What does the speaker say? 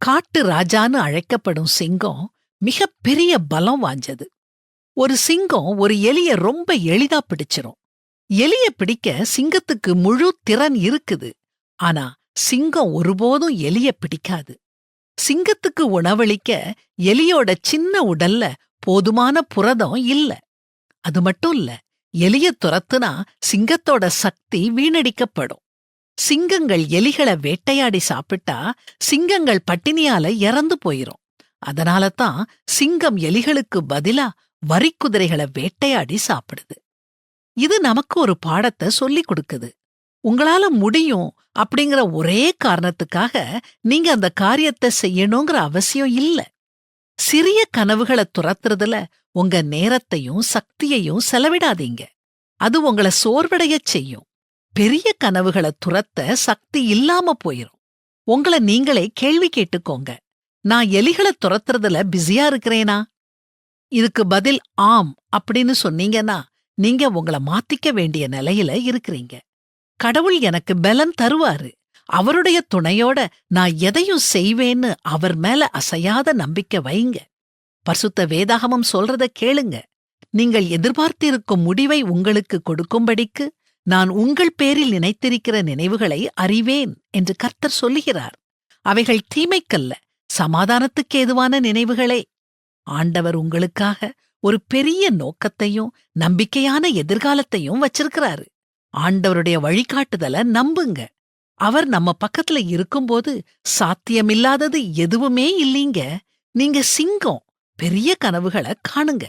காட்டு ராஜான்னு அழைக்கப்படும் சிங்கம் மிகப் பெரிய பலம் வாஞ்சது. ஒரு சிங்கம் ஒரு எலிய ரொம்ப எளிதா பிடிச்சிரும். எலிய பிடிக்க சிங்கத்துக்கு முழு திறன் இருக்குது. ஆனா சிங்கம் ஒருபோதும் எலிய பிடிக்காது. சிங்கத்துக்கு உணவளிக்க எலியோட சின்ன உடல்ல போதுமான புரதம் இல்ல. அது மட்டும் இல்ல, எலிய துரத்துனா சிங்கத்தோட சக்தி வீணடிக்கப்படும். சிங்கங்கள் எலிகளை வேட்டையாடி சாப்பிட்டா சிங்கங்கள் பட்டினியால இறந்து போயிரும். அதனாலதான் சிங்கம் எலிகளுக்கு பதிலா வரிக்குதிரைகளை வேட்டையாடி சாப்பிடுது. இது நமக்கு ஒரு பாடத்தை சொல்லிக் கொடுக்குது. உங்களால முடியும் அப்படிங்கிற ஒரே காரணத்துக்காக நீங்க அந்த காரியத்தை செய்யணுங்கிற அவசியம் இல்ல. சிறிய கனவுகளை துரத்துறதுல உங்க நேரத்தையும் சக்தியையும் செலவிடாதீங்க. அது உங்களை சோர்வடையச் செய்யும். பெரிய கனவுகளை துரத்த சக்தி இல்லாம போயிரும். உங்களை நீங்களே கேள்வி கேட்டுக்கோங்க, நான் எலிகளை துரத்துறதுல பிஸியா இருக்கிறேனா? இதுக்கு பதில் ஆம் அப்படின்னு சொன்னீங்கன்னா நீங்க உங்களை மாத்திக்க வேண்டிய நிலையில இருக்கிறீங்க. கடவுள் எனக்கு பலன் தருவாரு, அவருடைய துணையோட நான் எதையும் செய்வேன்னு அவர் மேல அசையாத நம்பிக்கை வைங்க. பரிசுத்த வேதாகமம் சொல்றத கேளுங்க. நீங்கள் எதிர்பார்த்திருக்கும் முடிவை உங்களுக்கு கொடுக்கும்படிக்கு நான் உங்கள் பேரில் நினைத்திருக்கிற நினைவுகளை அறிவேன் என்று கர்த்தர் சொல்லுகிறார். அவைகள் தீமைக்கல்ல, சமாதானத்துக்கு ஏதுவான நினைவுகளே. ஆண்டவர் உங்களுக்காக ஒரு பெரிய நோக்கத்தையும் நம்பிக்கையான எதிர்காலத்தையும் வச்சிருக்கிறாரு. ஆண்டவருடைய வழிகாட்டுதலை நம்புங்க. அவர் நம்ம பக்கத்துல இருக்கும்போது சாத்தியமில்லாதது எதுவுமே இல்லீங்க. நீங்க சிங்கம், பெரிய கனவுகளை காணுங்க.